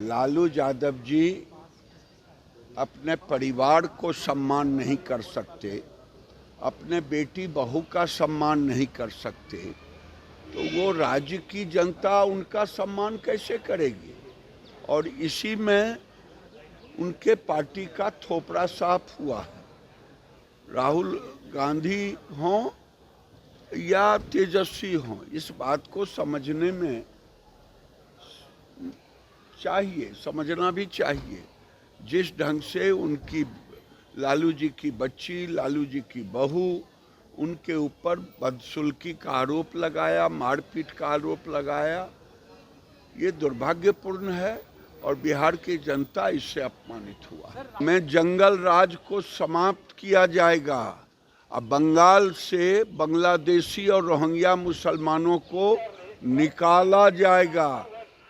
लालू यादव जी अपने परिवार को सम्मान नहीं कर सकते, अपने बेटी बहू का सम्मान नहीं कर सकते, तो वो राज्य की जनता उनका सम्मान कैसे करेगी। और इसी में उनके पार्टी का थोपड़ा साफ हुआ है। राहुल गांधी हों या तेजस्वी हों, इस बात को समझने में चाहिए, समझना भी चाहिए। जिस ढंग से उनकी लालू जी की बच्ची, लालू जी की बहू, उनके ऊपर बदसुल्की का आरोप लगाया, मारपीट का आरोप लगाया, ये दुर्भाग्यपूर्ण है और बिहार की जनता इससे अपमानित हुआ। मैं जंगल राज को समाप्त किया जाएगा। अब बंगाल से बांग्लादेशी और रोहिंग्या मुसलमानों को निकाला जाएगा।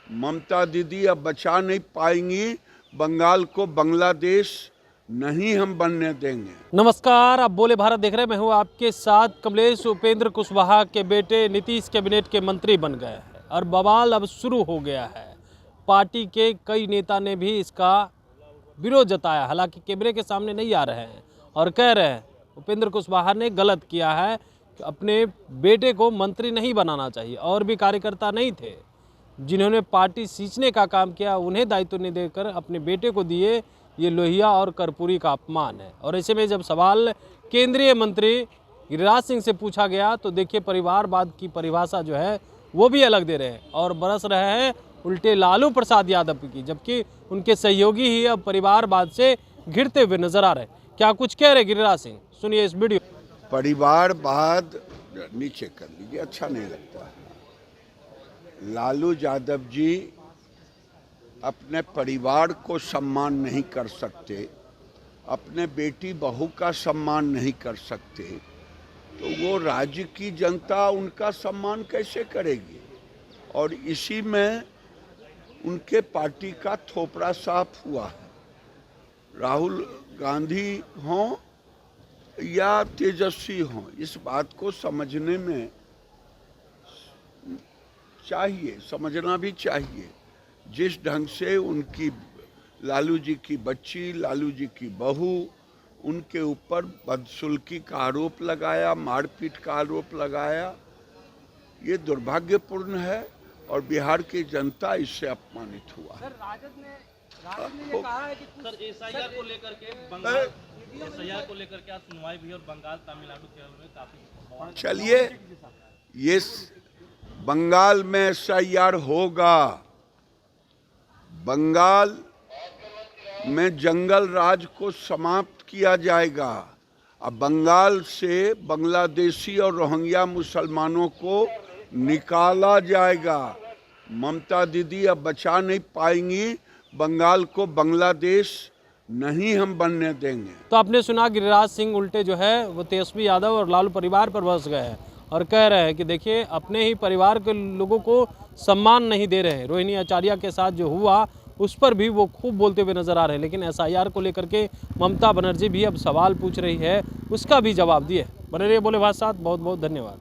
ममता दीदी अब बचा नहीं पाएंगी बंगाल को, बांग्लादेश नहीं हम बनने देंगे। नमस्कार, आप बोले भारत देख रहे हैं। मैं हूं आपके साथ कमलेश। उपेंद्र कुशवाहा के बेटे नीतीश कैबिनेट के मंत्री बन गए हैं और बवाल अब शुरू हो गया है। पार्टी के कई नेता ने भी इसका विरोध जताया, हालांकि कैमरे के सामने नहीं आ रहे हैं और कह रहे हैं उपेंद्र कुशवाहा ने गलत किया है कि अपने बेटे को मंत्री नहीं बनाना चाहिए। और भी कार्यकर्ता नहीं थे जिन्होंने पार्टी सींचने का काम किया, उन्हें दायित्व नहीं देकर अपने बेटे को दिए, ये लोहिया और कर्पूरी का अपमान है। और ऐसे में जब सवाल केंद्रीय मंत्री गिरिराज सिंह से पूछा गया तो देखिए परिवारवाद की परिभाषा जो है वो भी अलग दे रहे हैं और बरस रहे हैं उल्टे लालू प्रसाद यादव की, जबकि उनके सहयोगी ही अब परिवारवाद से घिरते हुए नजर आ रहे हैं। क्या कुछ कह रहे गिरिराज सिंह, सुनिए इस वीडियो। परिवारवाद नीचे कर लीजिए, अच्छा नहीं लगता है। लालू यादव जी अपने परिवार को सम्मान नहीं कर सकते, अपने बेटी बहू का सम्मान नहीं कर सकते, तो वो राज्य की जनता उनका सम्मान कैसे करेगी। और इसी में उनके पार्टी का थोपड़ा साफ हुआ है। राहुल गांधी हों या तेजस्वी हों, इस बात को समझने में चाहिए, समझना भी चाहिए। जिस ढंग से उनकी लालू जी की बच्ची, लालू जी की बहू, उनके ऊपर बदसुल्की का आरोप लगाया, मारपीट का आरोप लगाया, ये दुर्भाग्यपूर्ण है और बिहार की जनता इससे अपमानित हुआ। सर, राजद ने ये कहा है कि सर एसआईआर को लेकर के बंगाल आज सुनवाई भी और बंगाल तमिलनाडु केरल में काफी। चलिए, ये बंगाल में एसआईआर होगा। बंगाल में जंगल राज को समाप्त किया जाएगा। अब बंगाल से बांग्लादेशी और रोहिंग्या मुसलमानों को निकाला जाएगा। ममता दीदी अब बचा नहीं पाएंगी बंगाल को, बांग्लादेश नहीं हम बनने देंगे। तो आपने सुना गिरिराज सिंह उल्टे जो है वो तेजस्वी यादव और लालू परिवार पर बस गए हैं और कह रहे हैं कि देखिए अपने ही परिवार के लोगों को सम्मान नहीं दे रहे हैं। रोहिणी आचार्य के साथ जो हुआ उस पर भी वो खूब बोलते हुए नजर आ रहे हैं, लेकिन एसआईआर को लेकर के ममता बनर्जी भी अब सवाल पूछ रही है, उसका भी जवाब दिए। बने रहिए बोले भारत साथ, बहुत बहुत धन्यवाद।